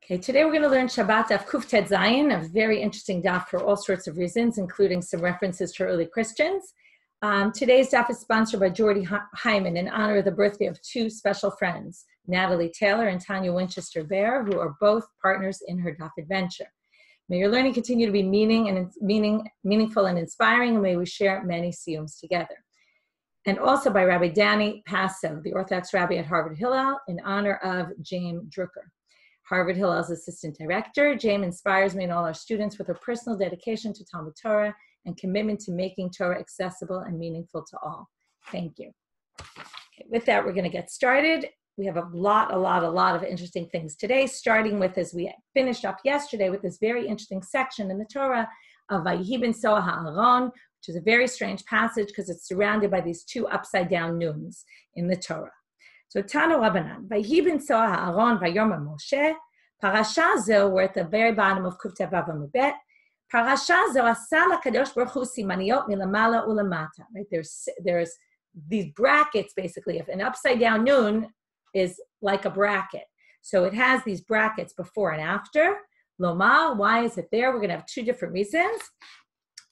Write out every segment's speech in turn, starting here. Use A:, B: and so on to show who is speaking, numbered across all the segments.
A: Okay, today we're going to learn Shabbat Daf Kuf Tet Zayin, a very interesting daf for all sorts of reasons, including some references to early Christians. Today's daf is sponsored by Jordy Hyman in honor of the birthday of two special friends, Natalie Taylor and Tanya Winchester Bear, who are both partners in her daf adventure. May your learning continue to be meaningful and inspiring, and may we share many siyums together. And also by Rabbi Danny Passo, the Orthodox Rabbi at Harvard Hillel, in honor of James Drucker, Harvard Hillel's assistant director. James inspires me and all our students with her personal dedication to Talmud Torah and commitment to making Torah accessible and meaningful to all. Thank you. Okay, with that, we're going to get started. We have a lot of interesting things today, starting with, as we finished up yesterday, with this very interesting section in the Torah of Vayihi ben Soah ha'aron, which is a very strange passage because it's surrounded by these two upside-down nuns in the Torah. So Tanu Rabbanan, Vayihi ben Soah ha'aron vayomer Moshe, Parasha zo, we're at the very bottom of Kuf Tet Vav Amud Bet. Parasha zo asa lakadosh baruch hu simaniyot milamala ulamata. Right, there's these brackets basically. If an upside down nun is like a bracket, so it has these brackets before and after. Lomar, why is it there? We're going to have two different reasons.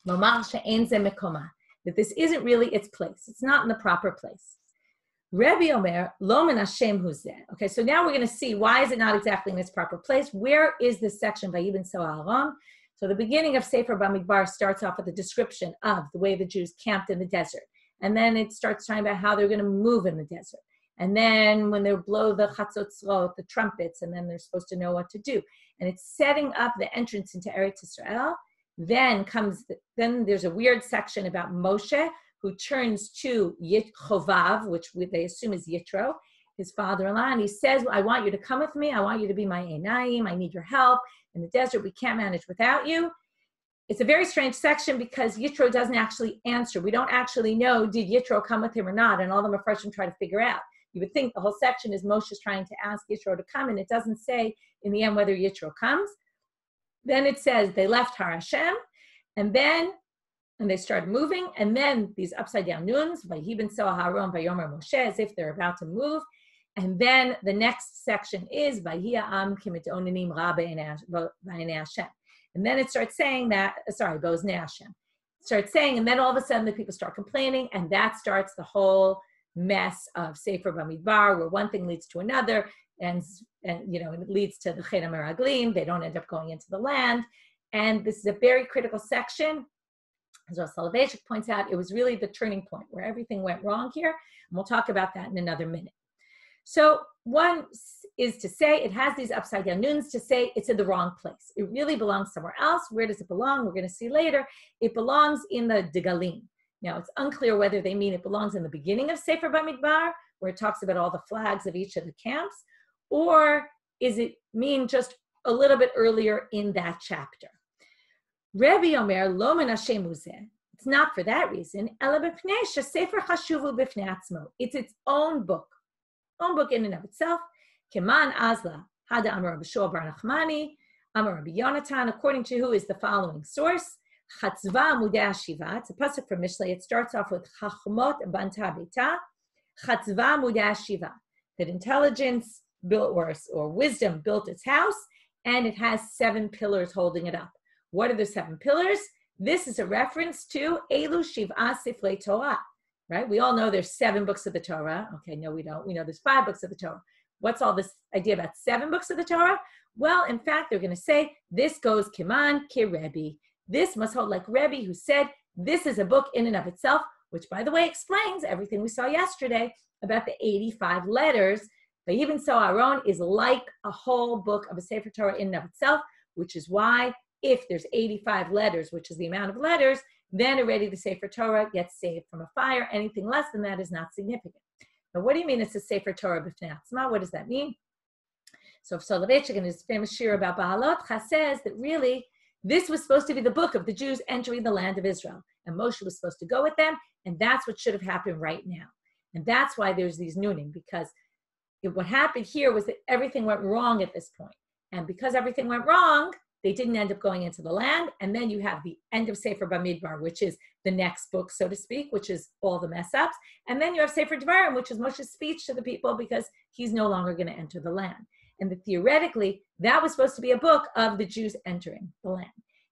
A: Lomar she'en ze mekoma, that this isn't really its place. It's not in the proper place. Rebbe Omer, lo min Hashem hu zeh. Okay, so now we're going to see why is it not exactly in its proper place. Where is this section by Vayihi ben Soah ha'aron? So the beginning of Sefer Bamidbar starts off with a description of the way the Jews camped in the desert. And then it starts talking about how they're going to move in the desert. And then when they blow the chatzotzrot, the trumpets, and then they're supposed to know what to do. And it's setting up the entrance into Eretz Yisrael. Then there's a weird section about Moshe, who turns to Chovav, which they assume is Yitro, his father-in-law, and he says, I want you to come with me. I want you to be my Einayim. I need your help. In the desert, we can't manage without you. It's a very strange section because Yitro doesn't actually answer. We don't actually know, did Yitro come with him or not? And all the Mepharshim try to figure out. You would think the whole section is Moshe's trying to ask Yitro to come, and it doesn't say in the end whether Yitro comes. Then it says they left Har Hashem, and they started moving, and then these upside down nuns, Vayihi ben Soah ha'aron vayomer Moshe, as if they're about to move. And then the next section is Vayihi ha'am kimitonenim ra b'einei Hashem. And then it starts saying that, Boznei Hashem. Starts saying, and then all of a sudden the people start complaining, and that starts the whole mess of Sefer Bamidbar, where one thing leads to another, and it leads to the Chet HaMeraglim. They don't end up going into the land. And this is a very critical section. As Rav Soloveitchik points out, it was really the turning point where everything went wrong here. And we'll talk about that in another minute. So one is to say it has these upside down nuns, to say it's in the wrong place. It really belongs somewhere else. Where does it belong? We're going to see later. It belongs in the Degalim. Now, it's unclear whether they mean it belongs in the beginning of Sefer Bamidbar, where it talks about all the flags of each of the camps, or is it mean just a little bit earlier in that chapter? Rebbe Omer, lo min Hashem hu zeh. It's not for that reason. Ela b'pnei shesefer chashuv hu b'fnei atzmo. It's its own book in and of itself. Keman azla hada amar Rabbi Shua bar Nachmani, amar Rabbi Yonatan, according to who is the following source. Chatzva amudei hashiva. It's a pasuk from Mishlei. It starts off with Chachmot banta beita. Chatzva amudei hashiva. That intelligence built or wisdom built its house, and it has 7 pillars holding it up. What are the 7 pillars? This is a reference to Elu Shiv'ah Sifrei Torah, right? We all know there's 7 books of the Torah. Okay, no, we don't. We know there's 5 books of the Torah. What's all this idea about 7 books of the Torah? Well, in fact, they're going to say, this goes Kiman Ki Rebbe. This must hold like Rebbe, who said, this is a book in and of itself, which, by the way, explains everything we saw yesterday about the 85 letters. Vayihi ben Soah ha'aron is like a whole book of a Sefer Torah in and of itself, which is why if there's 85 letters, which is the amount of letters, then already the Sefer Torah gets saved from a fire. Anything less than that is not significant. But what do you mean it's a Sefer Torah b'fnei atzma? What does that mean? So Soloveitchik in his famous shiur about Bahalotcha says that really this was supposed to be the book of the Jews entering the land of Israel. And Moshe was supposed to go with them, and that's what should have happened right now. And that's why there's these nunim, because what happened here was that everything went wrong at this point. And because everything went wrong, they didn't end up going into the land. And then you have the end of Sefer Bamidbar, which is the next book, so to speak, which is all the mess ups. And then you have Sefer Devarim, which is Moshe's speech to the people because he's no longer going to enter the land. and that theoretically that was supposed to be a book of the Jews entering the land.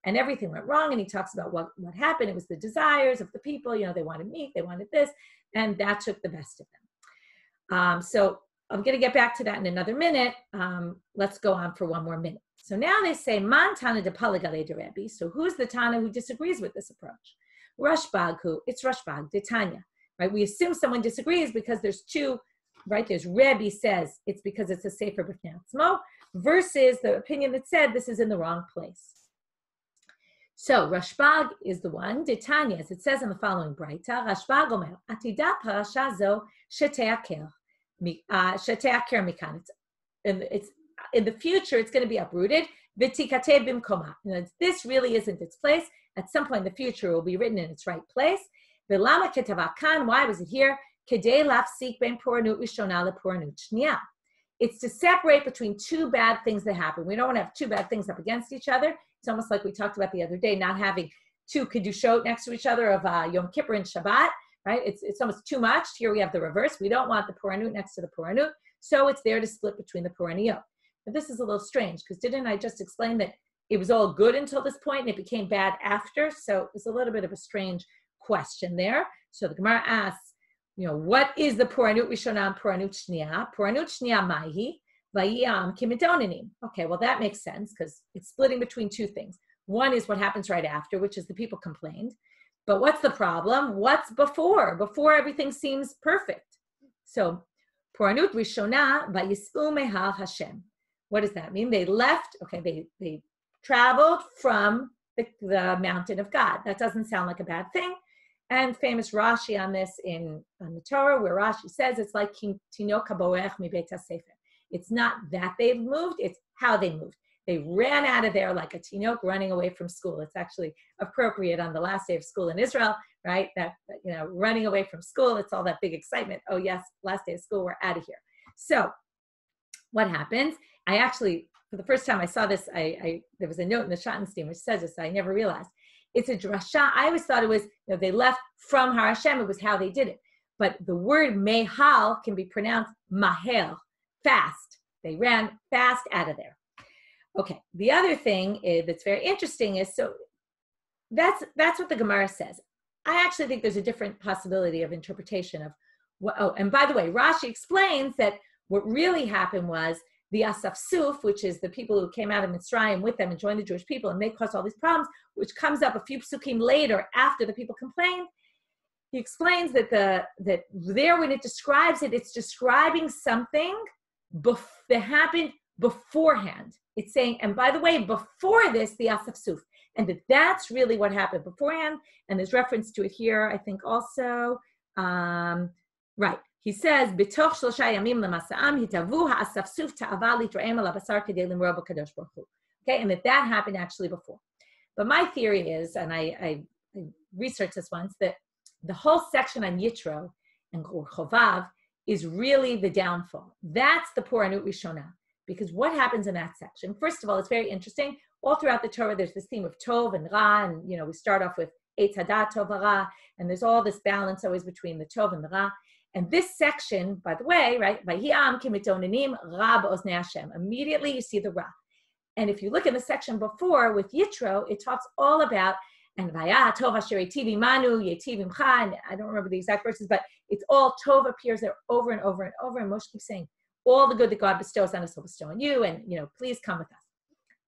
A: And everything went wrong, and he talks about what happened. It was the desires of the people. They wanted meat, they wanted this, and that took the best of them. So I'm going to get back to that in another minute. Let's go on for one more minute. So now they say, Man Tana de Palagale de Rebbe. So who's the Tana who disagrees with this approach? Rashbag, it's Rashbag, de Tanya, right? We assume someone disagrees because there's two, right? There's Rebbe says it's because it's a Sefer B'fnei Atzmo versus the opinion that said this is in the wrong place. So Rashbag is the one, de Tanya, as it says in the following Braita, Rashbag Omer, Atida parasha zo sheteaker mikan. It's in the future, it's going to be uprooted. V'tikateh bimkoma. This really isn't its place. At some point in the future, it will be written in its right place. V'lama ketava kan. Why was it here? Kedei lafsik ben poranut rishona leporanut shniya. It's to separate between two bad things that happen. We don't want to have two bad things up against each other. It's almost like we talked about the other day, not having two kedushot next to each other of Yom Kippur and Shabbat, right? It's almost too much. Here we have the reverse. We don't want the poranut next to the poranut, so it's there to split between the poraniyot. But this is a little strange because didn't I just explain that it was all good until this point and it became bad after? So it's a little bit of a strange question there. So the Gemara asks, what is the poranut rishona and poranut shniya? Poranut shniya mahi vayiyam kimidoninim. Okay, well that makes sense because it's splitting between two things. One is what happens right after, which is the people complained. But what's the problem? What's before? Before everything seems perfect. So poranut rishona vayis'u mehal Hashem. What does that mean? They left, they traveled from the mountain of God. That doesn't sound like a bad thing. And famous Rashi on this on the Torah, where Rashi says it's like tinok haborech mibeit hasefer. It's not that they've moved, it's how they moved. They ran out of there like a tinok running away from school. It's actually appropriate on the last day of school in Israel, right? That, running away from school, it's all that big excitement. Oh yes, last day of school, we're out of here. So what happens? I actually, for the first time I saw this, there was a note in the Schottenstein which says this, I never realized. It's a drasha. I always thought it was, they left from Har Hashem, it was how they did it. But the word mehal can be pronounced mahel, fast. They ran fast out of there. Okay, the other thing that's very interesting is, so that's what the Gemara says. I actually think there's a different possibility of interpretation of, and by the way, Rashi explains that what really happened was the Asafsuf, which is the people who came out of Mitzrayim with them and joined the Jewish people, and they caused all these problems, which comes up a few psukim later after the people complained. He explains that there, when it describes it, it's describing something that happened beforehand. It's saying, and by the way, before this, the Asafsuf, and that's really what happened beforehand. And there's reference to it here, I think also. Right. He says, "B'toch shlosha yamim lemasa'am hitavu ha'asafsuf ta'ava litraim al habasar kedei limro b'kadosh baruch hu." Okay, and that happened actually before. But my theory is, and I researched this once, that the whole section on Yitro and Chovav is really the downfall. That's the poranut rishona, because what happens in that section? First of all, it's very interesting. All throughout the Torah, there's this theme of Tov and Ra, and we start off with Eitz Hadat Tov Ra, and there's all this balance always between the Tov and the Ra. And this section, by the way, right, Vayiyam kimitonanim Ra b'oznei Hashem. Immediately you see the Ra. And if you look in the section before with Yitro, it talks all about, and Vaya Tov Asher Yetiv Imanu Yetiv Imcha, and I don't remember the exact verses, but it's all Tov appears there over and over and over, and Moshe keeps saying, all the good that God bestows on us will bestow on you, and please come with us.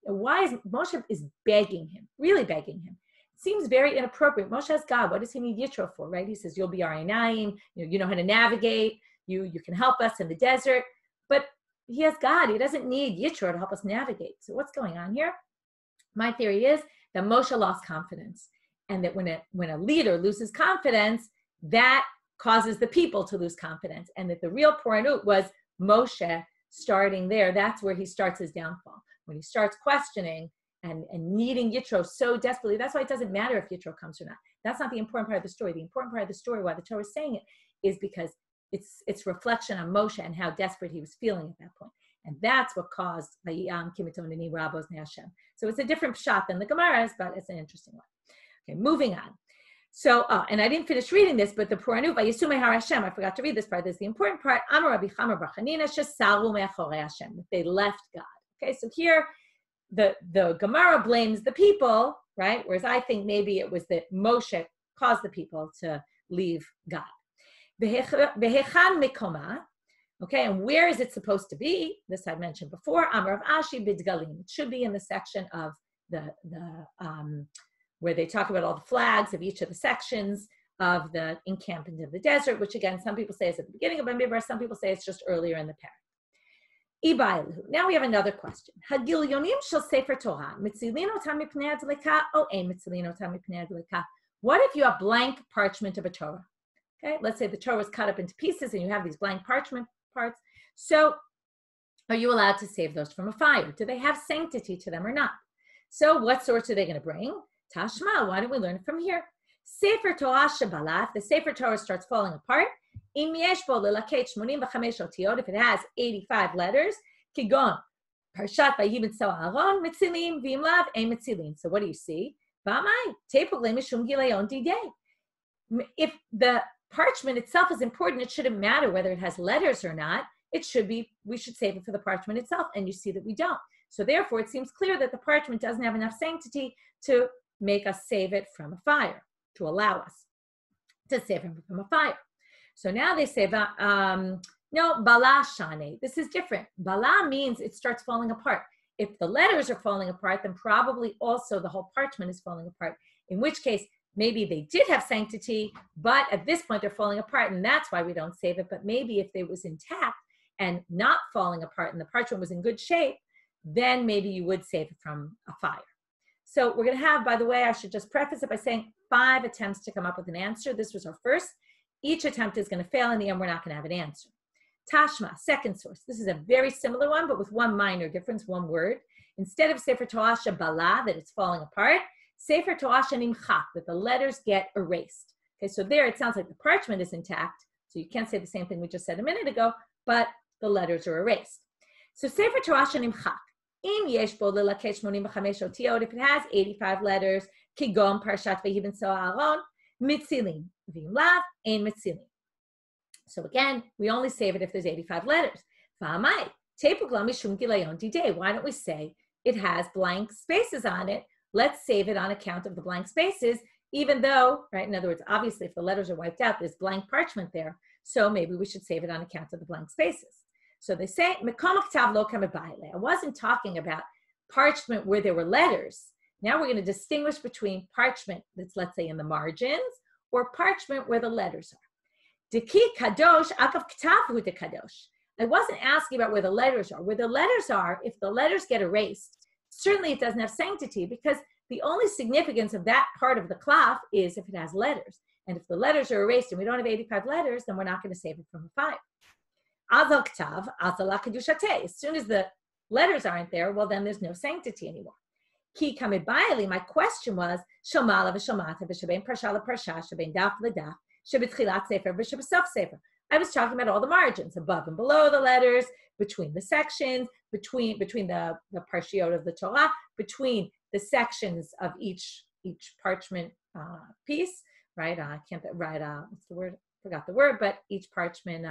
A: And why is Moshe is begging him, really begging him? Seems very inappropriate. Moshe has God. What does he need Yitro for, right? He says, you'll be our Einayim. You know how to navigate. You can help us in the desert. But he has God. He doesn't need Yitro to help us navigate. So what's going on here? My theory is that Moshe lost confidence. And that when a leader loses confidence, that causes the people to lose confidence. And that the real poranut was Moshe starting there. That's where he starts his downfall. When he starts questioning and needing Yitro so desperately, that's why it doesn't matter if Yitro comes or not. That's not the important part of the story. The important part of the story, why the Torah is saying it, is because it's reflection on Moshe and how desperate he was feeling at that point. And that's what caused Vayiyam Kimitonini Rabos Hashem. So it's a different shot than the Gemara's, but it's an interesting one. Okay, moving on. So, and I didn't finish reading this, but the Puranu, Vayisume Har Hashem, I forgot to read this part. This is the important part. Amar Rabbi Chama bar Chanina shesaru me'achorei Hashem. They left God. Okay, so here the Gemara blames the people, right? Whereas I think maybe it was that Moshe caused the people to leave God. Vehechan mikoma. Okay, and where is it supposed to be? This I mentioned before. Amar of Ashi b'dgalim. It should be in the section of the where they talk about all the flags of each of the sections of the encampment of the desert, which again, some people say is at the beginning of Bamidbar, some people say it's just earlier in the parak. Now we have another question. Hagilyonim shel Sefer Torah, mitzilin otam mipnei adlika, o ein mitzilin otam mipnei adlika. What if you have blank parchment of a Torah? Okay, let's say the Torah was cut up into pieces and you have these blank parchment parts. So are you allowed to save those from a fire? Do they have sanctity to them or not? So what source are they going to bring? Tashma, why don't we learn it from here? Sefer Torah Shabbalat, the Sefer Torah starts falling apart. Im yesh bo lelaket 85 otiyot, if it has 85 letters, kigon, parshat vayibin so Aaron, mitzilim, v'im lav, ein mitzilin. So what do you see? V'amai, tepuk le mishum gileyon didei. If the parchment itself is important, it shouldn't matter whether it has letters or not. It should be, we should save it for the parchment itself, and you see that we don't. So therefore, it seems clear that the parchment doesn't have enough sanctity to make us save it from a fire, to allow us to save it from a fire. So now they say, no, bala shane. This is different. Bala means it starts falling apart. If the letters are falling apart, then probably also the whole parchment is falling apart, in which case, maybe they did have sanctity, but at this point they're falling apart, and that's why we don't save it. But maybe if it was intact and not falling apart and the parchment was in good shape, then maybe you would save it from a fire. So we're going to have, by the way, I should just preface it by saying 5 attempts to come up with an answer. This was our first. Each attempt is going to fail. In the end, we're not going to have an answer. Tashma, second source. This is a very similar one, but with one minor difference, one word. Instead of Sefer Torah Shabbalah, that it's falling apart, Sefer Torah Shenimchak, that the letters get erased. Okay, so there it sounds like the parchment is intact, so you can't say the same thing we just said a minute ago, but the letters are erased. So Sefer Torah Shenimchak, im yesh bo lelaket 85 otiyot, if it has 85 letters, kigom parshat vayibin so Aaron, mitzilin, v'im lav, ein mitzilin. So again, we only save it if there's 85 letters. V'amai, tepuk la mishum gileyon didei. Why don't we say it has blank spaces on it? Let's save it on account of the blank spaces, even though, right, in other words, obviously if the letters are wiped out, there's blank parchment there. So maybe we should save it on account of the blank spaces. So they say, I wasn't talking about parchment where there were letters. Now we're going to distinguish between parchment that's, let's say, in the margins, or parchment where the letters are. Deki kadosh akav ktavu de kadosh. I wasn't asking about where the letters are. Where the letters are, if the letters get erased, certainly it doesn't have sanctity, because the only significance of that part of the cloth is if it has letters. And if the letters are erased and we don't have 85 letters, then we're not going to save it from a fire. Azal ktav, azal kedushate. As soon as the letters aren't there, well, then there's no sanctity anymore. Ki kamibayali, my question was, shomala v'shomata v'shabein parsha l'parsha, shabein daf l'daf, shebetchilat sefer v'shebesof sefer. I was talking about all the margins, above and below the letters, between the sections, between the parshiot of the Torah, between the sections of each parchment piece, right? I can't write. What's the word? Forgot the word, but each parchment.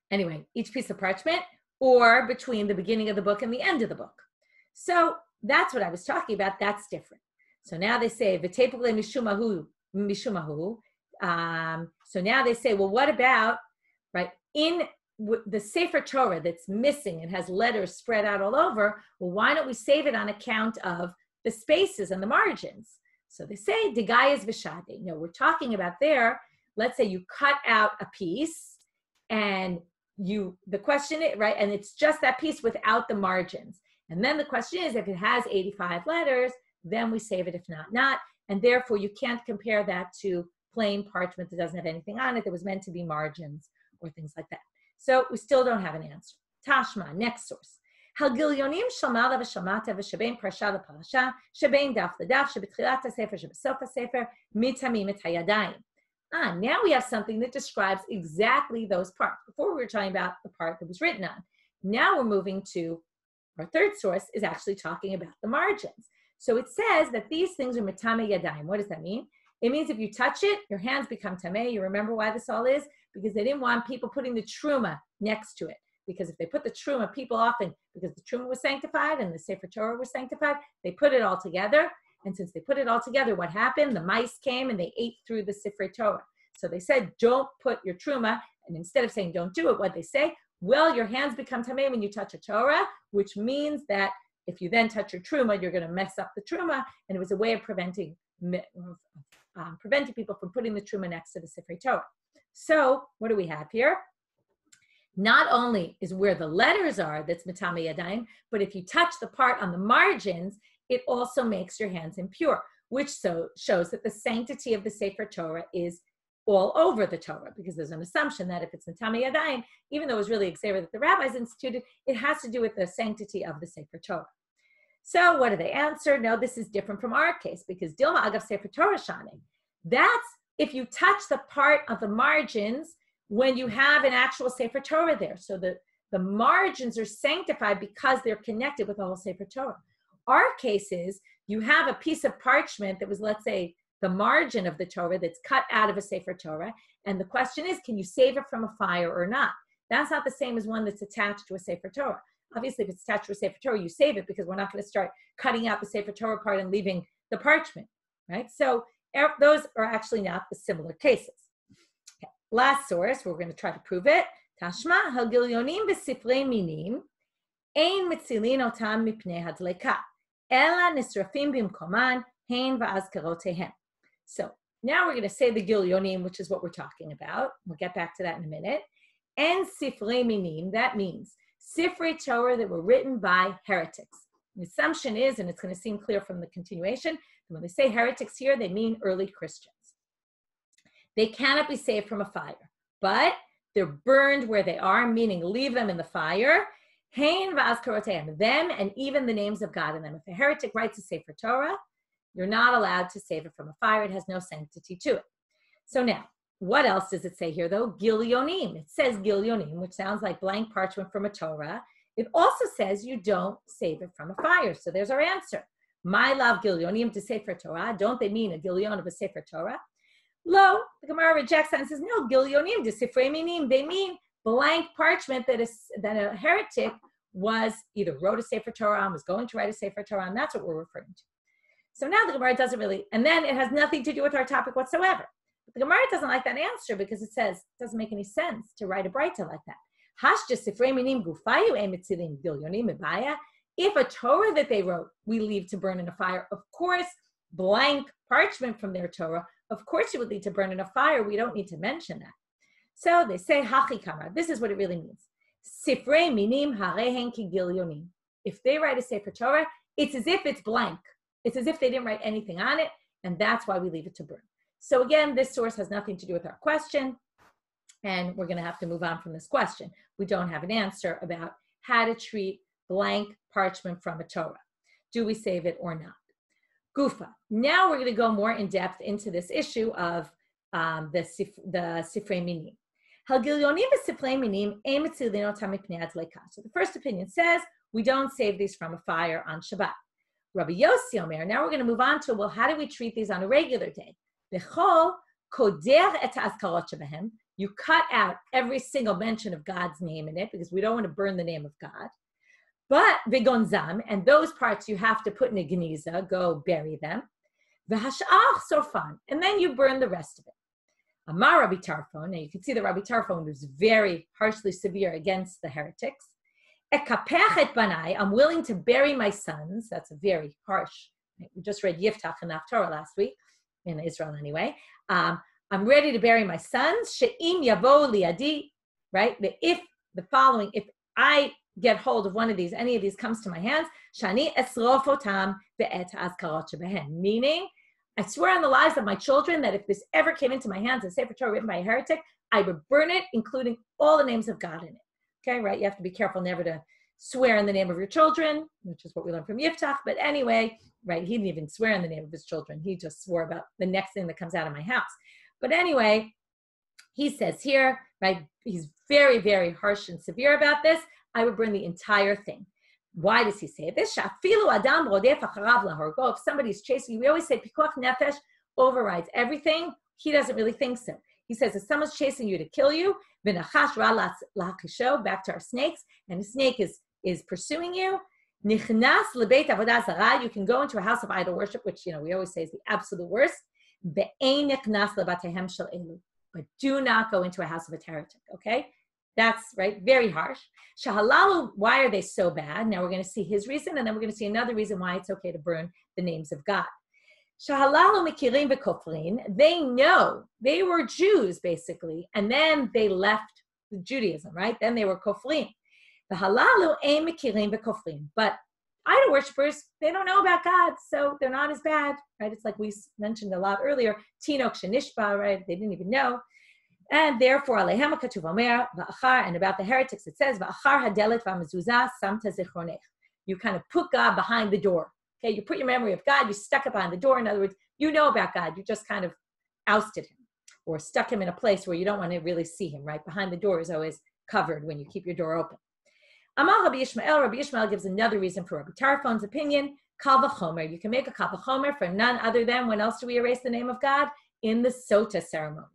A: Anyway, each piece of parchment, or between the beginning of the book and the end of the book. So that's what I was talking about. That's different. So now they say v'tepukle mishumahu. So now they say, well, what about, right, in the Sefer Torah that's missing, it has letters spread out all over, well, why don't we save it on account of the spaces and the margins? So they say, Degayas v'shade. No, we're talking about there, let's say you cut out a piece, and the question is, right, and it's just that piece without the margins. And then the question is, if it has 85 letters, then we save it, if not. And therefore, you can't compare that to plain parchment that doesn't have anything on it that was meant to be margins or things like that. So we still don't have an answer. Tashma, next source. Hagilyonim shamala v'shamata v'shabein parsha l'parasha, shabein daf l'daf, shebetchilat ha'sefer, shebesof ha'sefer, mitamim et hayadayim. Now we have something that describes exactly those parts. Before we were talking about the part that was written on. Now we're moving to our third source is actually talking about the margins. So it says that these things are metame yadayim. What does that mean? It means if you touch it, your hands become tameh. You remember why this all is? Because they didn't want people putting the truma next to it. Because if they put the truma, people often, because the truma was sanctified and the Sefer Torah was sanctified, they put it all together. And since they put it all together, what happened? The mice came and they ate through the Sefer Torah. So they said, don't put your truma. And instead of saying don't do it, what they say? Well, your hands become tameh when you touch a Torah, which means that if you then touch your truma, you're going to mess up the truma. And it was a way of preventing people from putting the truma next to the Sefer Torah. So what do we have here? Not only is where the letters are that's metame yadayim, but if you touch the part on the margins, it also makes your hands impure, which shows that the sanctity of the Sefer Torah is all over the Torah, because there's an assumption that if it's metame yadayim, even though it was really a xera that the rabbis instituted, it has to do with the sanctity of the Sefer Torah. So what do they answer? No, this is different from our case, because Dilma Agav Sefer Torah Shani. That's if you touch the part of the margins when you have an actual Sefer Torah there. So the margins are sanctified because they're connected with the whole Sefer Torah. Our case is you have a piece of parchment that was, let's say, the margin of the Torah that's cut out of a Sefer Torah. And the question is, can you save it from a fire or not? That's not the same as one that's attached to a Sefer Torah. Obviously, if it's attached to a Sefer Torah, you save it because we're not going to start cutting out the Sefer Torah part and leaving the parchment, right? So those are actually not the similar cases. Okay. Last source, we're going to try to prove it. Tashma hagilyonim v'sifrei minim ein metzilin otam mipnei hadleka ela nisrafim bimkoman hein va'azkarotehem. So now we're going to say the gilyonim, which is what we're talking about. We'll get back to that in a minute. And sifrei minim, that means Sifrei Torah that were written by heretics. The assumption is, and it's going to seem clear from the continuation, when they say heretics here, they mean early Christians. They cannot be saved from a fire, but they're burned where they are, meaning leave them in the fire. Hein va'azkarotehem, them and even the names of God in them. If a heretic writes a Sefer Torah, you're not allowed to save it from a fire. It has no sanctity to it. So now, what else does it say here, though? Gilyonim. It says gilyonim, which sounds like blank parchment from a Torah. It also says you don't save it from a fire. So there's our answer. My love gilyonim to Sefer Torah. Don't they mean a gilyon of a Sefer Torah? Lo, the Gemara rejects that and says, no, gilyonim to Sifrei minim. They mean blank parchment that a heretic was either wrote a Sefer Torah and was going to write a Sefer Torah, and that's what we're referring to. So now the Gemara doesn't really, and then it has nothing to do with our topic whatsoever. The Gemara doesn't like that answer because it says it doesn't make any sense to write a braita like that. If a Torah that they wrote, we leave to burn in a fire, of course, blank parchment from their Torah, of course it would lead to burn in a fire. We don't need to mention that. So they say, Hachi Kamar. This is what it really means. Sifrei minim harehen ki gilyonim. If they write a Sefer Torah, it's as if it's blank. It's as if they didn't write anything on it, and that's why we leave it to burn. So again, this source has nothing to do with our question, and we're going to have to move on from this question. We don't have an answer about how to treat blank parchment from a Torah. Do we save it or not? Gufa. Now we're going to go more in depth into this issue of the Sifrei Minim. So the first opinion says we don't save these from a fire on Shabbat. Rabbi Yossi Omer. Now we're going to move on to, well, how do we treat these on a regular day? You cut out every single mention of God's name in it because we don't want to burn the name of God. But v'gonzam, and those parts you have to put in a geniza, go bury them. V'hash'ach sorfan, and then you burn the rest of it. Amar Rabbi Tarfon, now you can see that Rabbi Tarfon was very harshly severe against the heretics. Ekapech et banai, I'm willing to bury my sons. That's a very harsh. We just read Yiftach and Haftorah last week, in Israel anyway. I'm ready to bury my sons. She'im yavo liadi, right? If I get hold of one of these, any of these comes to my hands, shani esrof otam ve'et azkarot shebehen. Meaning, I swear on the lives of my children that if this ever came into my hands, a Sefer Torah written by a heretic, I would burn it, including all the names of God in it. Okay, right? You have to be careful never to swear in the name of your children, which is what we learned from Yiftach. But anyway, right, he didn't even swear in the name of his children. He just swore about the next thing that comes out of my house. But anyway, he says here, right, he's very, very harsh and severe about this. I would burn the entire thing. Why does he say this? If somebody's chasing you, we always say pikuach nefesh overrides everything. He doesn't really think so. He says if someone's chasing you to kill you, back to our snakes, and a snake is pursuing you, you can go into a house of idol worship, which we always say is the absolute worst. But do not go into a house of a heretic, okay? That's right, very harsh. Shahalalu, why are they so bad? Now we're going to see his reason, and then we're going to see another reason why it's okay to burn the names of God. Shahalalu mikirim v'kofrin, they know they were Jews, basically, and then they left Judaism, right? Then they were kofrin. The halalu ein mikirim v'kofrin, but idol worshippers, they don't know about God, so they're not as bad, right? It's like we mentioned a lot earlier, Tinok Shenishba, right? They didn't even know. And therefore, Alehem HaKatuv Omer, Va'achar, and about the heretics, it says, Va'achar hadelet va'mezuzah samta zichronech. You kind of put God behind the door, okay? You put your memory of God, you stuck it behind the door. In other words, you know about God, you just kind of ousted him or stuck him in a place where you don't want to really see him, right? Behind the door is always covered when you keep your door open. Amal Rabbi Ishmael gives another reason for Rabbi Tarfon's opinion. Kal v'chomer. You can make a kal v'chomer for none other than, when else do we erase the name of God? In the Sota ceremony.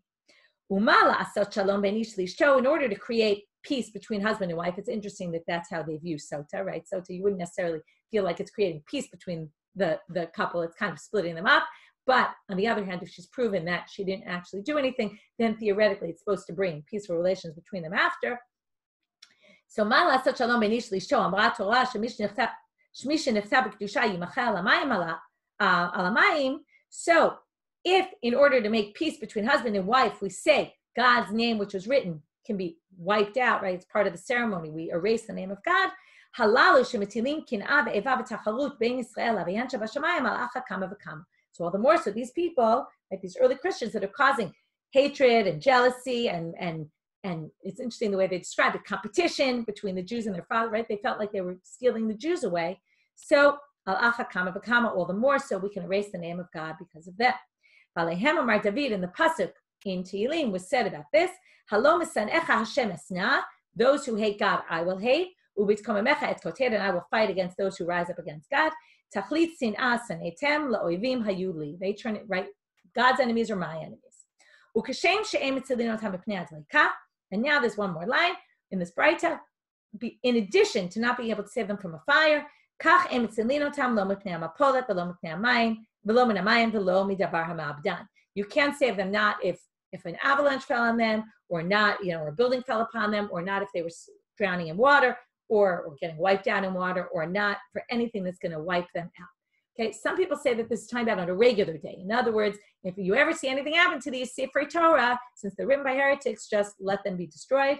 A: Umala asot shalom ben ish lishto. In order to create peace between husband and wife, it's interesting that that's how they view Sota, right? Sota, you wouldn't necessarily feel like it's creating peace between the couple. It's kind of splitting them up. But on the other hand, if she's proven that she didn't actually do anything, then theoretically it's supposed to bring peaceful relations between them after. So, so if in order to make peace between husband and wife, we say God's name, which was written, can be wiped out, right? It's part of the ceremony. We erase the name of God. So all the more so these people, like these early Christians that are causing hatred and jealousy and it's interesting the way they describe it, competition between the Jews and their father, right? They felt like they were stealing the Jews away. So, al-acha kama v'kama, all the more so we can erase the name of God because of that. V'alehem amar David, in the pasuk in Tehillim was said about this, Halom esanecha Hashem esna, those who hate God I will hate, ubitkomemecha et koted, and I will fight against those who rise up against God. Tachlit sin'ah sanetem la'oivim hayuli. They turn it right. God's enemies are my enemies. Ukashem she'em etzilinotam b'pnei adlika. And now there's one more line in this Braita. In addition to not being able to save them from a fire, you can't save them not if an avalanche fell on them, or not, or a building fell upon them, or not if they were drowning in water, or getting wiped out in water, or not for anything that's going to wipe them out. Okay, some people say that this is talking about on a regular day. In other words, if you ever see anything happen to these Sefer Torah, since they're written by heretics, just let them be destroyed.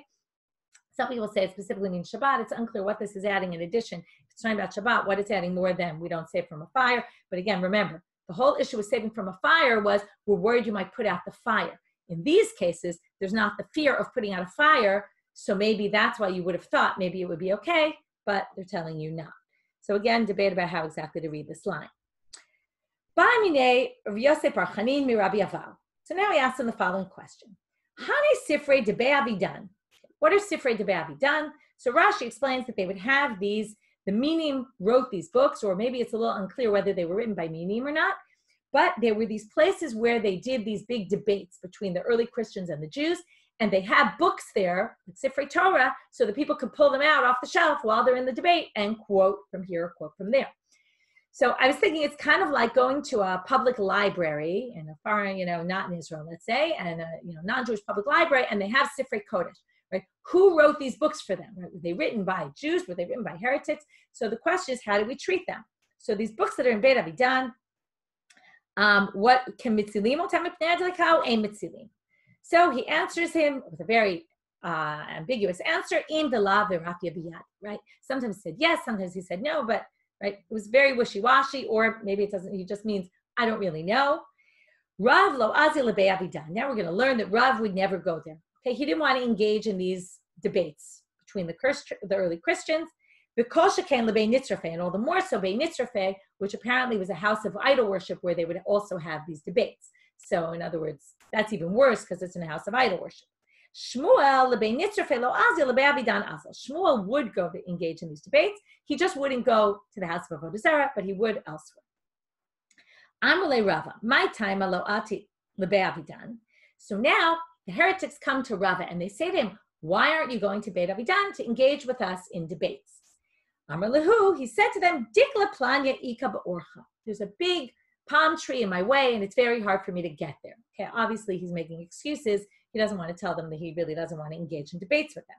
A: Some people say it specifically means Shabbat. It's unclear what this is adding in addition. If it's talking about Shabbat, what it's adding more than. We don't save from a fire. But again, remember, the whole issue with saving from a fire was we're worried you might put out the fire. In these cases, there's not the fear of putting out a fire, so maybe that's why you would have thought maybe it would be okay, but they're telling you not. So again, debate about how exactly to read this line. So now we ask them the following question. Hane Sifrei Debei Avidan. What are Sifrei Debei Avidan? So Rashi explains that they would have these, the Minim wrote these books, or maybe it's a little unclear whether they were written by Minim or not, but there were these places where they did these big debates between the early Christians and the Jews, and they had books there, like Sifrei Torah, so that people could pull them out off the shelf while they're in the debate and quote from here, quote from there. So I was thinking it's kind of like going to a public library in a foreign, not in Israel, let's say, and a non-Jewish public library, and they have Sifrei Kodesh, right? Who wrote these books for them? Right? Were they written by Jews? Were they written by heretics? So the question is, how do we treat them? So these books that are in Beit Avidan, what can mitzilim otam mipnei adlika ein mitzilim? So he answers him with a very ambiguous answer, im v'lav v'rafya biyad, right? Sometimes he said yes, sometimes he said no, but right, it was very wishy-washy, or maybe it doesn't, he just means, I don't really know. Rav lo azi lebei avidan. Now we're going to learn that Rav would never go there. Okay, he didn't want to engage in these debates between the early Christians. V'kol sheken lebei nitzrafei, and all the more so bei nitzrafei, which apparently was a house of idol worship where they would also have these debates. So in other words, that's even worse because it's in a house of idol worship. Shmuel would go to engage in these debates. He just wouldn't go to the house of Avodah Zarah, but he would elsewhere. Amrulei Rava, my time aloati lebe'avidan. So now the heretics come to Rava and they say to him, why aren't you going to Beit Avidan to engage with us in debates? Amar lehu, he said to them, Dikla planya ika ba'orcha. There's a big palm tree in my way and it's very hard for me to get there. Okay, obviously he's making excuses. He doesn't want to tell them that he really doesn't want to engage in debates with them.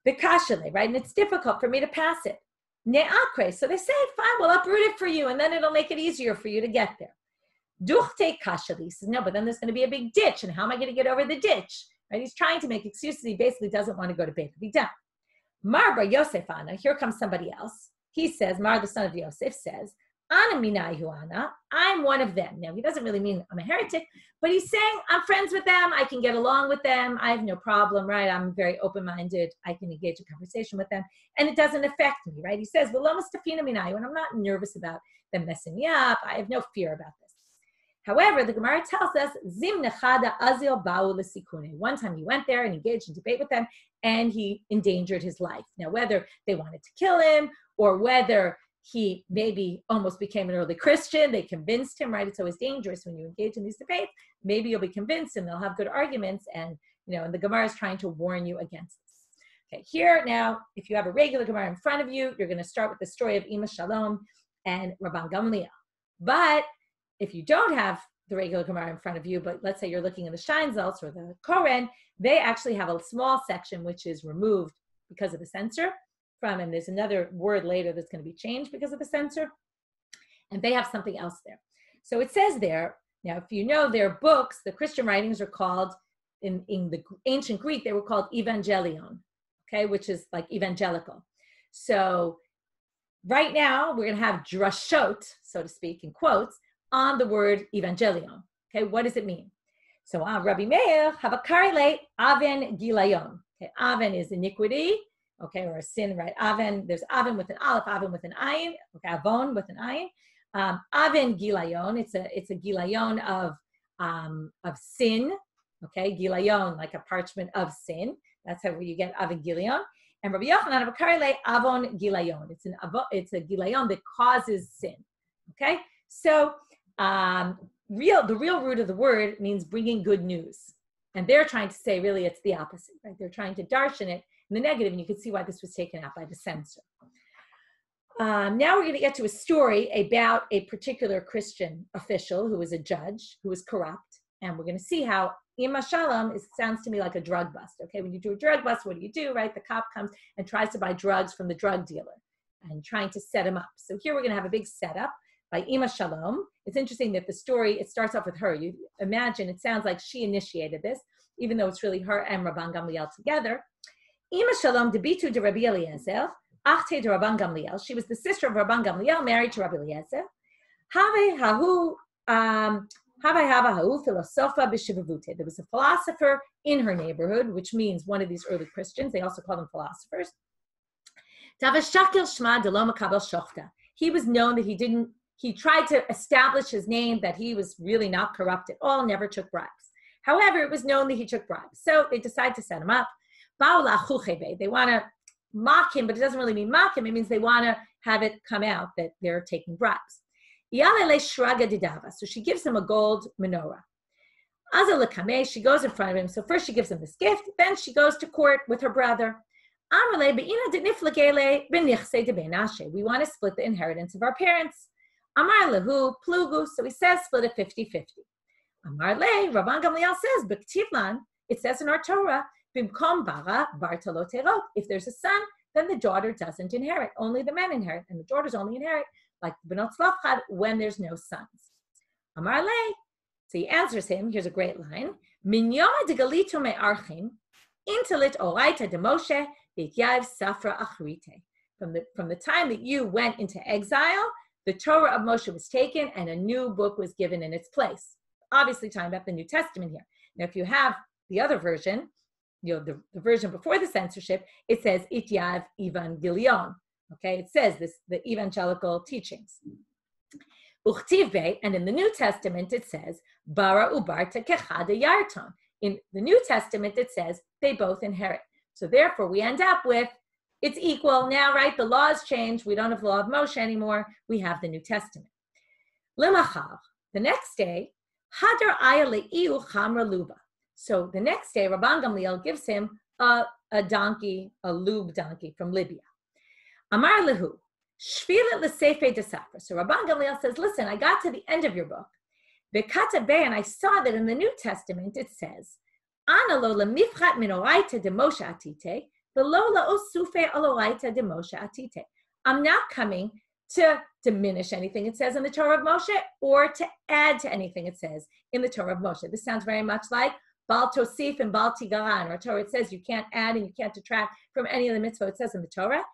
A: Vikashale, right? And it's difficult for me to pass it. Ne'akre, so they say, fine, we'll uproot it for you and then it'll make it easier for you to get there. Duchte kashali, he says, no, but then there's going to be a big ditch and how am I going to get over the ditch? Right? He's trying to make excuses. He basically doesn't want to go to Beit Avidan. Mar bar Yosef Ana, here comes somebody else. He says, Mar, the son of Yosef, says, Ana minai hu ana, I'm one of them. Now, he doesn't really mean I'm a heretic, but he's saying, I'm friends with them, I can get along with them, I have no problem, right? I'm very open-minded, I can engage in conversation with them, and it doesn't affect me, right? He says, V'lo mustafina minai, and I'm not nervous about them messing me up, I have no fear about this. However, the Gemara tells us, Zim nechada azil ba'u l'sikune. One time he went there and engaged in debate with them, and he endangered his life. Now, whether they wanted to kill him, or whether he maybe almost became an early Christian, they convinced him, right? It's always dangerous when you engage in these debates. Maybe you'll be convinced and they'll have good arguments, and and the Gemara is trying to warn you against this. Okay, here now, if you have a regular Gemara in front of you, you're going to start with the story of Ima Shalom and Rabban Gamliel. But if you don't have the regular Gemara in front of you, but let's say you're looking in the Scheinsalz or the Koren, they actually have a small section which is removed because of the censor from, and there's another word later that's going to be changed because of the censor, and they have something else there. So it says there, now if you know their books, the Christian writings are called, in the ancient Greek, they were called evangelion, okay, which is like evangelical. So right now, we're going to have drashot, so to speak, in quotes, on the word evangelion. Okay, what does it mean? So Rabbi Meir havakarile aven gilayon. Okay, aven is iniquity, okay, or a sin, right? Aven, there's aven with an aleph, aven with an ayin, okay, avon with an ayin. Aven gilayon, it's a gilayon of sin, okay, gilayon, like a parchment of sin. That's how you get aven gilayon. And Rabbi Yochanan havakarile avon gilayon. It's a gilayon that causes sin. Okay, so the real root of the word means bringing good news. And they're trying to say, really, it's the opposite, right? They're trying to darshan it in the negative, and you can see why this was taken out by the censor. Now we're going to get to a story about a particular Christian official who was a judge, who was corrupt. And we're going to see how Ima Shalom sounds to me like a drug bust. Okay, when you do a drug bust, what do, right? The cop comes and tries to buy drugs from the drug dealer and trying to set him up. So here we're going to have a big setup by Ima Shalom. It's interesting that the story, it starts off with her. You imagine, it sounds like she initiated this, even though it's really her and Rabban Gamliel together. Ima Shalom debitu de Rabbi Eliezer, achte de Rabban Gamliel. She was the sister of Rabban Gamliel, married to Rabbi Eliezer. Have hahu philosopha b'shivavute. There was a philosopher in her neighborhood, which means one of these early Christians. They also call them philosophers. He was known that he tried to establish his name, that he was really not corrupt at all, never took bribes. However, it was known that he took bribes. So they decide to set him up. They want to mock him, but it doesn't really mean mock him. It means they want to have it come out that they're taking bribes. So she gives him a gold menorah. She goes in front of him. So first she gives him this gift, then she goes to court with her brother. We want to split the inheritance of our parents. Amar lehu plugu, so he says split it 50-50. Amar le, Rabban Gamliel says, b'ktivlan, it says in our Torah, bimkom bara bartalo terot. If there's a son, then the daughter doesn't inherit. Only the men inherit, and the daughters only inherit, like benot tzlachad, when there's no sons. Amar le, so he answers him, here's a great line, min yom degalito me'archim, intalit oraita de Moshe, v'ityav safra achrite. From the time that you went into exile, the Torah of Moshe was taken and a new book was given in its place. Obviously talking about the New Testament here. Now, if you have the other version, the version before the censorship, it says Ityav Evangelion. Okay, it says this, the evangelical teachings. Uchtiv Bey, and in the New Testament it says Bara Ubarta Kechada Yarton. In the New Testament, it says they both inherit. So therefore, we end up with it's equal now, right? The laws change. We don't have the law of Moshe anymore. We have the New Testament. Limachar, the next day, Hadar aya le'iu chamra luba. So the next day, Rabban Gamliel gives him a donkey, a lube donkey from Libya. Amar lehu, shvilet l'seifei desafra. So Rabban Gamliel says, listen, I got to the end of your book. V'katabe, and I saw that in the New Testament it says, Ana lo lemifchat min oraita de Moshe atite, v'lo la'osufe aloraita de Moshe atite. I'm not coming to diminish anything it says in the Torah of Moshe or to add to anything it says in the Torah of Moshe. This sounds very much like Bal Tosif and Bal Tigaran. In our Torah, it says you can't add and you can't detract from any of the mitzvah it says in the Torah.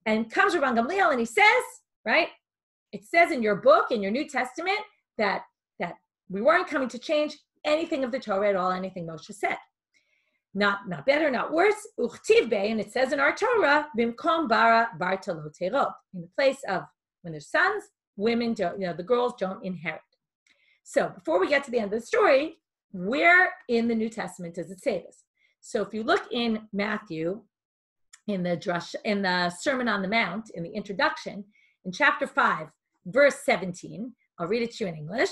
A: And comes Rabban Gamliel and he says, right, it says in your book, in your New Testament, that we weren't coming to change anything of the Torah at all, anything Moshe said. Not better, not worse. Uchtiv be, and it says in our Torah, bimkom bara bartalo terot. In the place of when there's sons, women don't, the girls don't inherit. So before we get to the end of the story, where in the New Testament does it say this? So if you look in Matthew, in the Sermon on the Mount, in the introduction, in chapter 5, verse 17, I'll read it to you in English.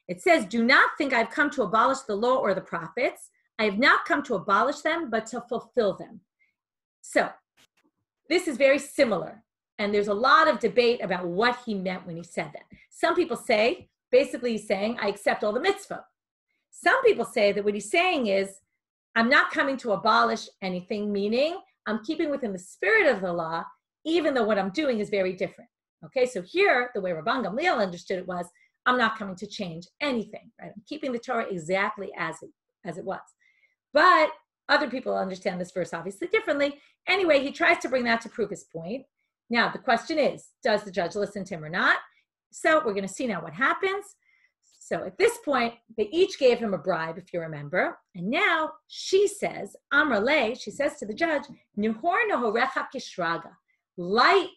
A: It says, do not think I've come to abolish the law or the prophets. I have not come to abolish them, but to fulfill them. So this is very similar. And there's a lot of debate about what he meant when he said that. Some people say, basically he's saying, I accept all the mitzvah. Some people say that what he's saying is, I'm not coming to abolish anything, meaning I'm keeping within the spirit of the law, even though what I'm doing is very different. Okay, so here, the way Rabban Gamliel understood it was, I'm not coming to change anything, right? I'm keeping the Torah exactly as it was. But other people understand this verse obviously differently. Anyway, he tries to bring that to prove his point. Now, the question is, does the judge listen to him or not? So we're going to see now what happens. So at this point, they each gave him a bribe, if you remember. And now she says, Amrale, she says to the judge, Nuhor nahorecha kishraga. Light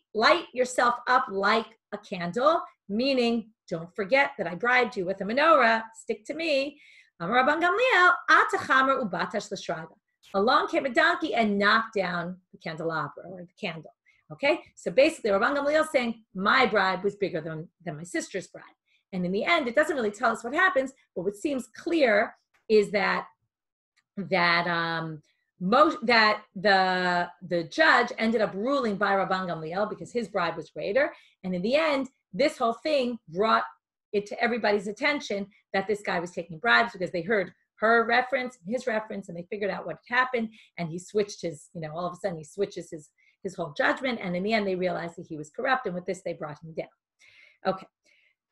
A: yourself up like a candle, meaning don't forget that I bribed you with a menorah. Stick to me. Amar Rabban Gamliel, atachamer ubatash l'shraga. Along came a donkey and knocked down the candelabra or the candle. Okay, so basically Rabban Gamliel is saying my bribe was bigger than my sister's bribe. And in the end, it doesn't really tell us what happens, but what seems clear is that the judge ended up ruling by Rabban Gamliel because his bribe was greater. And in the end, this whole thing brought it to everybody's attention that this guy was taking bribes because they heard her reference, his reference, and they figured out what had happened. And he switched his, all of a sudden he switches his whole judgment. And in the end, they realized that he was corrupt. And with this, they brought him down. Okay.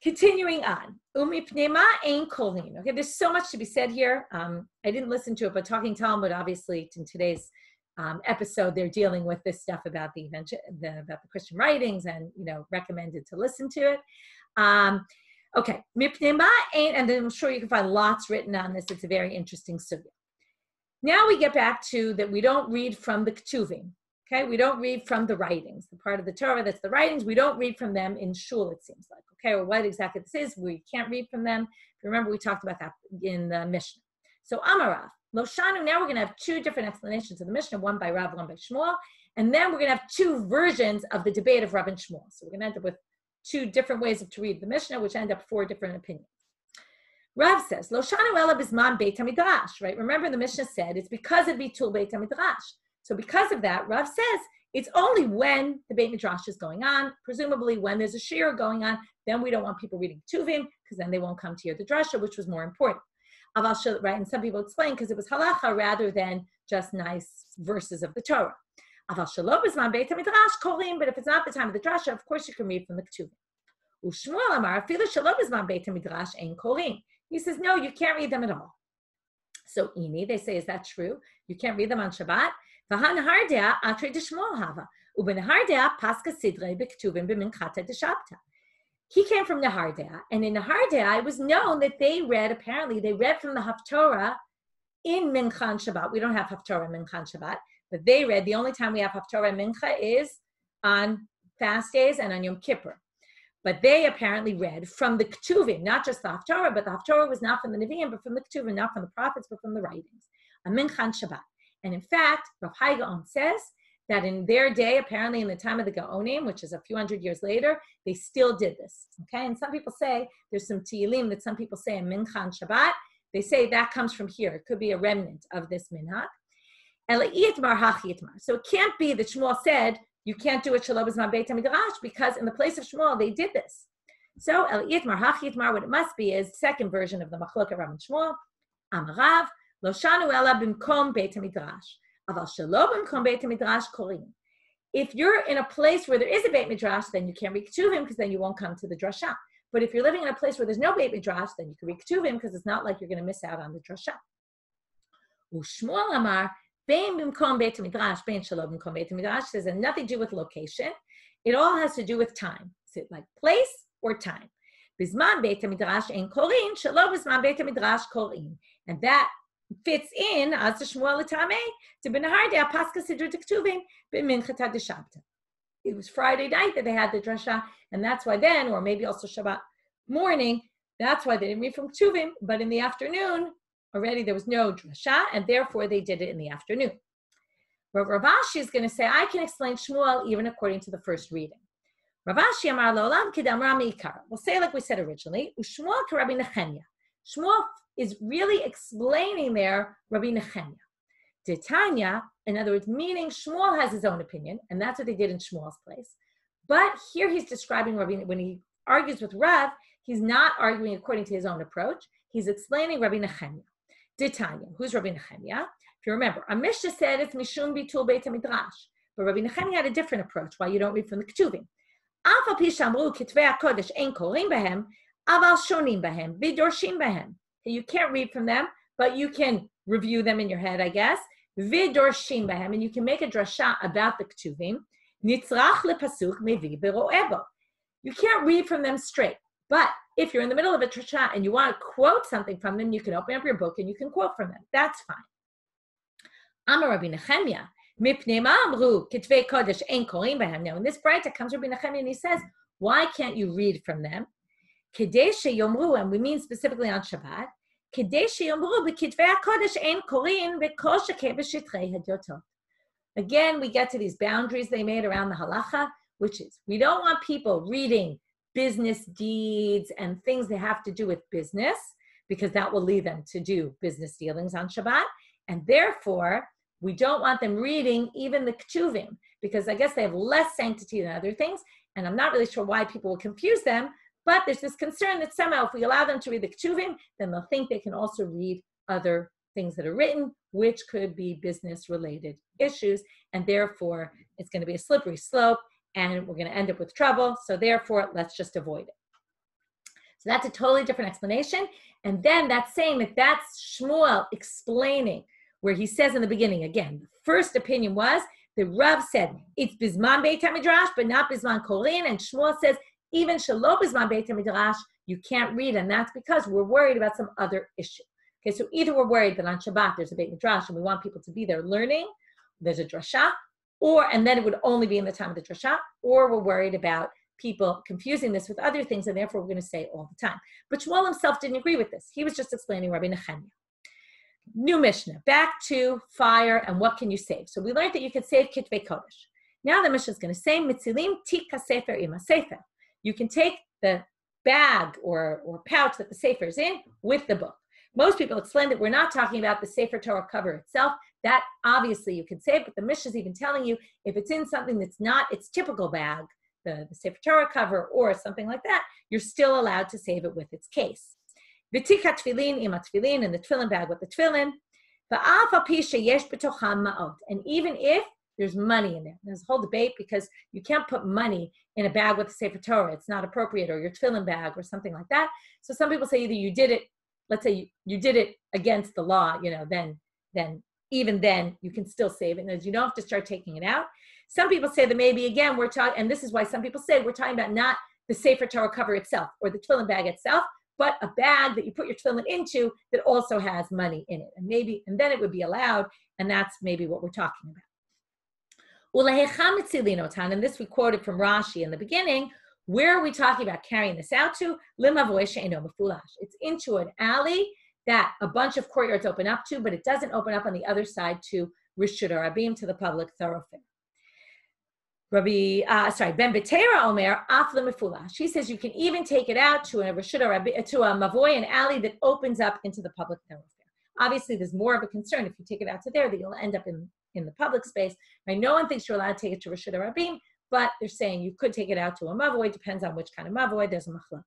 A: Continuing on, okay, there's so much to be said here. I didn't listen to it, but Talking Talmud, obviously, in today's episode, they're dealing with this stuff about about the Christian writings, and recommended to listen to it. Okay, and then I'm sure you can find lots written on this. It's a very interesting sugya. Now we get back to that we don't read from the Ketuvim. Okay, we don't read from the writings, the part of the Torah that's the writings. We don't read from them in shul, it seems like. Okay, or what exactly this is, we can't read from them. If you remember, we talked about that in the Mishnah. So Amarav, Loshanu, now we're going to have two different explanations of the Mishnah, one by Rav, one by Shmuel, and then we're going to have two versions of the debate of Rav and Shmuel. So we're going to end up with two different ways to read the Mishnah, which end up four different opinions. Rav says, Loshanu ela bisman beit hamidrash, right? Remember the Mishnah said it's because of bitul beit hamidrash. So because of that, Rav says it's only when the Beit Midrash is going on, presumably when there's a shiur going on, then we don't want people reading Tuvim because then they won't come to hear the drasha, which was more important. Right? And some people explain because it was halacha rather than just nice verses of the Torah. But if it's not the time of the drasha, of course you can read from the Ketuvim. He says, no, you can't read them at all. So they say, is that true? You can't read them on Shabbat? He came from Nehardea, and in Nehardea, it was known that they read from the Haftorah in Minchan Shabbat. We don't have Haftorah in Minchan Shabbat, but they read, the only time we have Haftorah in Mincha is on fast days and on Yom Kippur. But they apparently read from the Ketuvim, not just the Haftarah, but the Haftarah was not from the Nevi'im, but from the Ketuvim, not from the prophets, but from the writings. A Minchan Shabbat. And in fact, Rav Hai Gaon says that in their day, apparently in the time of the Gaonim, which is a few hundred years later, they still did this. Okay, and some people say, there's some Tehillim that some people say in Minchan Shabbat, they say that comes from here. It could be a remnant of this minhag. So it can't be that Shmuel said, you can't do it Shalom B'zman Beit HaMidrash, because in the place of Shmuel, they did this. So El Yitmar, Hach Yitmar, what it must be is the second version of the Machlok Rav and Shmuel. Amarav, Lo Shanu Ela B'mkom Beit HaMidrash. Aval Shalom B'mkom Beit HaMidrash Korim. If you're in a place where there is a Beit Midrash, then you can't read Ketuvim, because then you won't come to the drasha. But if you're living in a place where there's no Beit Midrash, then you can read Ketuvim, because it's not like you're going to miss out on the drasha. U'Shmuel Amar, Bein b'mkom Beit HaMidrash, bein shalom b'mkom Beit HaMidrash, says it has nothing to do with location. It all has to do with time. Is it like place or time? Bizman Beit HaMidrash ein korin, shalom bizman Beit HaMidrash korin. And that fits in, as the Shmuel L'tamei, to B'nahar de Apaska Siddur T'Ktuvim, b'minchat HaDeshabta. It was Friday night that they had the drasha, and that's why then, or maybe also Shabbat morning, that's why they didn't read from Ktuvim, but in the afternoon, already there was no drasha, and therefore they did it in the afternoon. But Rav Ashi is going to say, I can explain Shmuel even according to the first reading. Rav Ashi amar lo'olam k'damra me'ikar. We'll say like we said originally, U'Shmuel k'Rabbi Nechemya. Shmuel is really explaining there Rabbi Nechemya. Tanya, in other words, meaning Shmuel has his own opinion, and that's what they did in Shmuel's place. But here he's describing Rabbi, when he argues with Rav, he's not arguing according to his own approach. He's explaining Rabbi Nechemya. Tanya, who's Rabbi Nechemya? If you remember, our Mishnah said it's Mishum Bitul Beit HaMidrash, but Rabbi Nechemya had a different approach, why you don't read from the Ketuvim. Af al pi shamru kitvei HaKodesh ein korim bahem, aval shonim bahem, vidorshim bahem. You can't read from them, but you can review them in your head, I guess. Vidorshim bahem, and you can make a drasha about the Ketuvim. Nitzrach lepasuk mevi bero'ebo. You can't read from them straight, but if you're in the middle of a drasha and you want to quote something from them, you can open up your book and you can quote from them. That's fine. Amar Rabbi Nechemya, mipnei ma amru kitvei kodesh ein korim bahem. Now, in this brayta comes Rabbi Nechemya and he says, why can't you read from them? Kedei sheyomru, and we mean specifically on Shabbat, kedei sheyomru b'kitvei kodesh ein korim v'kol shekeh b'shitrei hadyotot. Again, we get to these boundaries they made around the halacha, which is we don't want people reading business deeds and things that have to do with business, because that will lead them to do business dealings on Shabbat. And therefore, we don't want them reading even the Ketuvim, because I guess they have less sanctity than other things. And I'm not really sure why people will confuse them, but there's this concern that somehow if we allow them to read the Ketuvim, then they'll think they can also read other things that are written, which could be business-related issues. And therefore, it's going to be a slippery slope, and we're going to end up with trouble. So therefore, let's just avoid it. So that's a totally different explanation. And then that's saying that that's Shmuel explaining, where he says in the beginning, again, the first opinion was that Rav said, it's Bizman Beit HaMidrash, but not Bizman Korin. And Shmuel says, even Shalom Bizman Beit HaMidrash, you can't read. And that's because we're worried about some other issue. Okay, so either we're worried that on Shabbat there's a Beit Midrash and we want people to be there learning, there's a drasha, and then it would only be in the time of the drasha, or we're worried about people confusing this with other things, and therefore we're going to say all the time. But Shmuel himself didn't agree with this. He was just explaining Rabbi Nechemya. New Mishnah, back to fire and what can you save. So we learned that you could save Kitvei Kodesh. Now the Mishnah is going to say, Mitzilim tik ha-sefer ima sefer. You can take the bag or pouch that the sefer is in with the book. Most people explain that we're not talking about the Sefer Torah cover itself. That obviously you can save, but the Mishnah is even telling you if it's in something that's not its typical bag, the Sefer Torah cover or something like that, you're still allowed to save it with its case. V'tik ha-tfilin ima tfilin, and the tefillin bag with the tefillin. V'af al pi sheyesh b'tocham ma'ot. And even if there's money in there, there's a whole debate because you can't put money in a bag with the Sefer Torah. It's not appropriate, or your tefillin bag or something like that. So some people say either you did it, let's say you did it against the law, then even then you can still save it. And you don't have to start taking it out. Some people say that maybe, again, we're talking, and this is why some people say we're talking about not the Sefer Torah cover itself or the tefillin bag itself, but a bag that you put your tefillin into that also has money in it. And then it would be allowed, and that's maybe what we're talking about. And this we quoted from Rashi in the beginning. Where are we talking about carrying this out to? It's into an alley that a bunch of courtyards open up to, but it doesn't open up on the other side to Rishut Rabim, to the public thoroughfare. Ben Betera Omer Afla Mefulash. She says you can even take it out to a Rishut Rabim, to a Mavoy, an alley that opens up into the public thoroughfare. Obviously, there's more of a concern if you take it out to there that you'll end up in the public space. Right? No one thinks you're allowed to take it to Rishut Rabim, but they're saying you could take it out to a Mavoy. Depends on which kind of Mavoy. There's a machlok.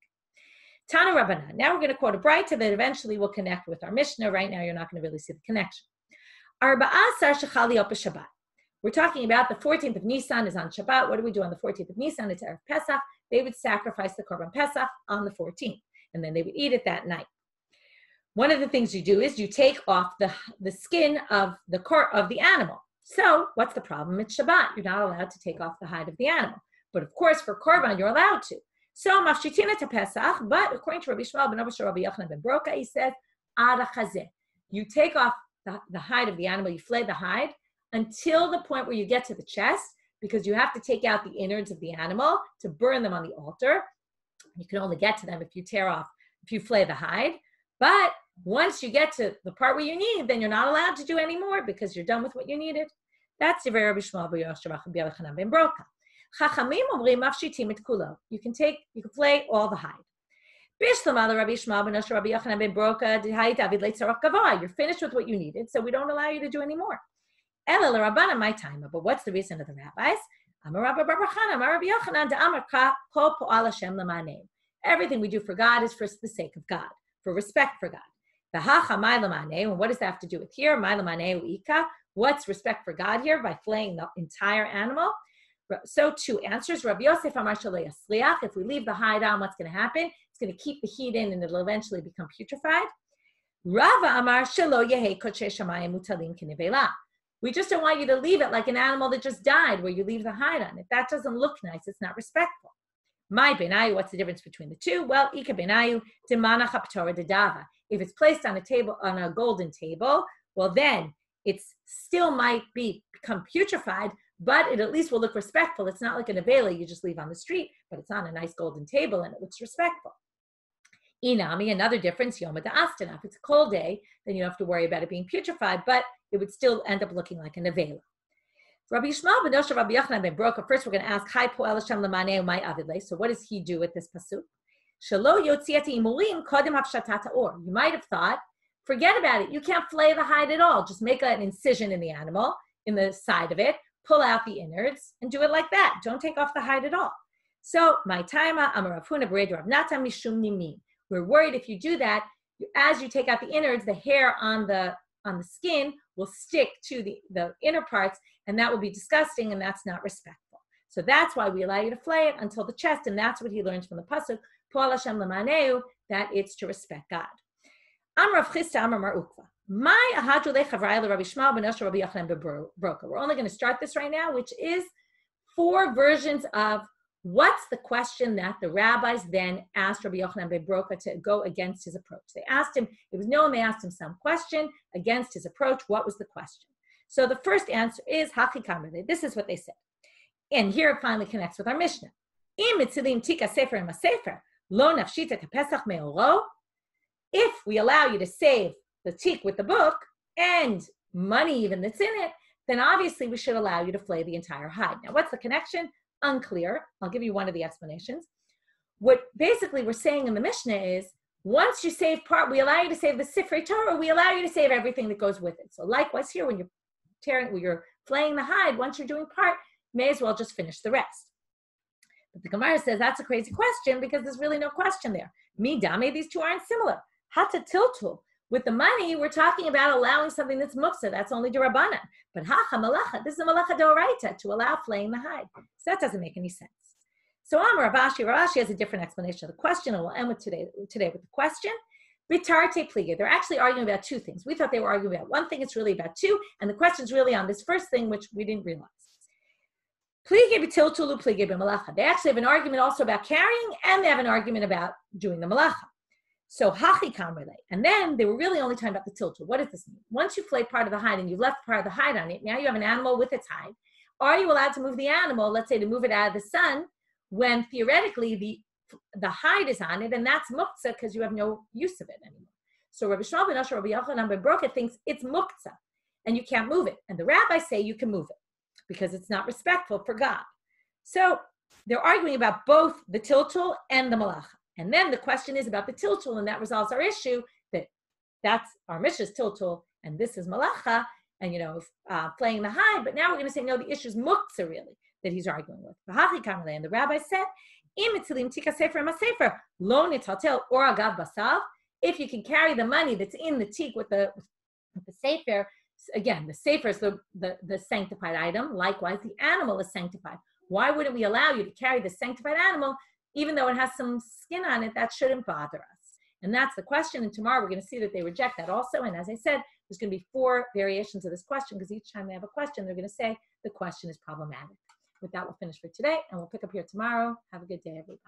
A: Tana Rabbanan. Now we're going to quote a Braita that eventually will connect with our Mishnah. Right now, you're not going to really see the connection. Arba'asar shechal liot b'Shabbat. We're talking about the 14th of Nisan is on Shabbat. What do we do on the 14th of Nisan? It's Erev Pesach. They would sacrifice the Korban Pesach on the 14th, and then they would eat it that night. One of the things you do is you take off the skin of the animal. So what's the problem? It's Shabbat. You're not allowed to take off the hide of the animal. But of course, for Korban, you're allowed to. So mafshitina to Pesach, but according to Rabbi Shmuel ben Rabbi Yochanan ben Broka, he says, Ada chazeh. You take off the hide of the animal, you flay the hide until the point where you get to the chest, because you have to take out the innards of the animal to burn them on the altar. You can only get to them if you flay the hide. But once you get to the part where you need, then you're not allowed to do any more because you're done with what you needed. That's the Rabbi Shmuel ben Yochanan ben Broka. Chachamim omrim mafshitim et kulo. You can flay all the hide. You're finished with what you needed, so we don't allow you to do any more. My time. But what's the reason of the rabbis? Everything we do for God is for the sake of God, for respect for God. And what does that have to do with here? What's respect for God here by flaying the entire animal? So 2 answers. Rabbi Yosef Amar Shalei Yasliach. If we leave the hide on, what's going to happen? It's going to keep the heat in and it'll eventually become putrefied. Rava Amar Shelo Yehei Kodshe Shamayim Mutalim Kinevela. We just don't want you to leave it like an animal that just died where you leave the hide on it. That doesn't look nice. It's not respectful. My benayu, what's the difference between the two? Well, Ika benayu Timana Chaptora Dedava. If it's placed on a golden table, well then it still might become putrefied, but it at least will look respectful. It's not like an avela you just leave on the street, but it's on a nice golden table and it looks respectful. Inami, another difference, Yoma Da'astana. If it's a cold day, then you don't have to worry about it being putrefied, but it would still end up looking like an avela. Rabbi Shmuel ben Rabbi Yochanan ben Broka. First, we're going to ask, Hai po'el Hashem l'maneu my avidle. So what does he do with this pasuk? Shelo yotziat imurim kodem hafshatat ha'or. You might have thought, forget about it. You can't flay the hide at all. Just make an incision in the animal, in the side of it, pull out the innards, and do it like that. Don't take off the hide at all. So, my taima amaravhuna b'red Rav Natan mishum nimin. We're worried if you do that, as you take out the innards, the hair on the skin will stick to the inner parts, and that will be disgusting, and that's not respectful. So that's why we allow you to flay it until the chest, and that's what he learns from the pasuk, Po'al Hashem l'maneu, that it's to respect God. Amar Rav Chisda Amar Mar Ukva. My ahadu lechavrai l'Rabbi Shmuel ben Rabbi Yochanan ben Broka. We're only going to start this right now, which is 4 versions of what's the question that the rabbis then asked Rabbi Yochanan ben Broka to go against his approach. They asked him, it was known they asked him some question against his approach. What was the question? So the first answer is Haki Kamrele. This is what they said. And here it finally connects with our Mishnah. Im mitzilim tika sefer im sefer lo nafshita kapesach me'oro. If we allow you to save the tik with the book and money even that's in it, then obviously we should allow you to flay the entire hide. Now, what's the connection? Unclear. I'll give you one of the explanations. What basically we're saying in the Mishnah is, once you save part, we allow you to save the Sifrei Torah, we allow you to save everything that goes with it. So likewise here, when you're flaying the hide, once you're doing part, may as well just finish the rest. But the Gemara says that's a crazy question because there's really no question there. Mi dame, these two aren't similar. Hata tiltul. With the money, we're talking about allowing something that's muksa, that's only Rabbanan. But hacha malacha, this is a malacha d'oraita, to allow flaying the hide. So that doesn't make any sense. So Amar Rav Ashi has a different explanation of the question, and we'll end with today with the question. Bitarte pliga. They're actually arguing about 2 things. We thought they were arguing about 1 thing, it's really about 2, and the question's really on this first thing, which we didn't realize. Pliga b'tiltulu pliga b'malacha. They actually have an argument also about carrying, and they have an argument about doing the malacha. So hachi kamrele. And then they were really only talking about the tiltul. What does this mean? Once you flay part of the hide and you've left part of the hide on it, now you have an animal with its hide. Are you allowed to move the animal, let's say to move it out of the sun, when theoretically the hide is on it, and that's muktzah because you have no use of it anymore. So Rabbi Shmuel ben Asher, Rabbi Yochanan ben Broka thinks it's muktzah, and you can't move it. And the rabbis say you can move it because it's not respectful for God. So they're arguing about both the tiltul and the malacha. And then the question is about the tiltul, and that resolves our issue that's our Mishnah's tiltul, and this is malacha, and playing the hide. But now we're going to say, no, the issue is muktzah, really, that he's arguing with. And the rabbi said, if you can carry the money that's in the tik with the sefer, again, the sefer is the sanctified item. Likewise, the animal is sanctified. Why wouldn't we allow you to carry the sanctified animal, even though it has some skin on it? That shouldn't bother us. And that's the question. And tomorrow we're going to see that they reject that also. And as I said, there's going to be 4 variations of this question, because each time they have a question, they're going to say the question is problematic. With that, we'll finish for today, and we'll pick up here tomorrow. Have a good day, everybody.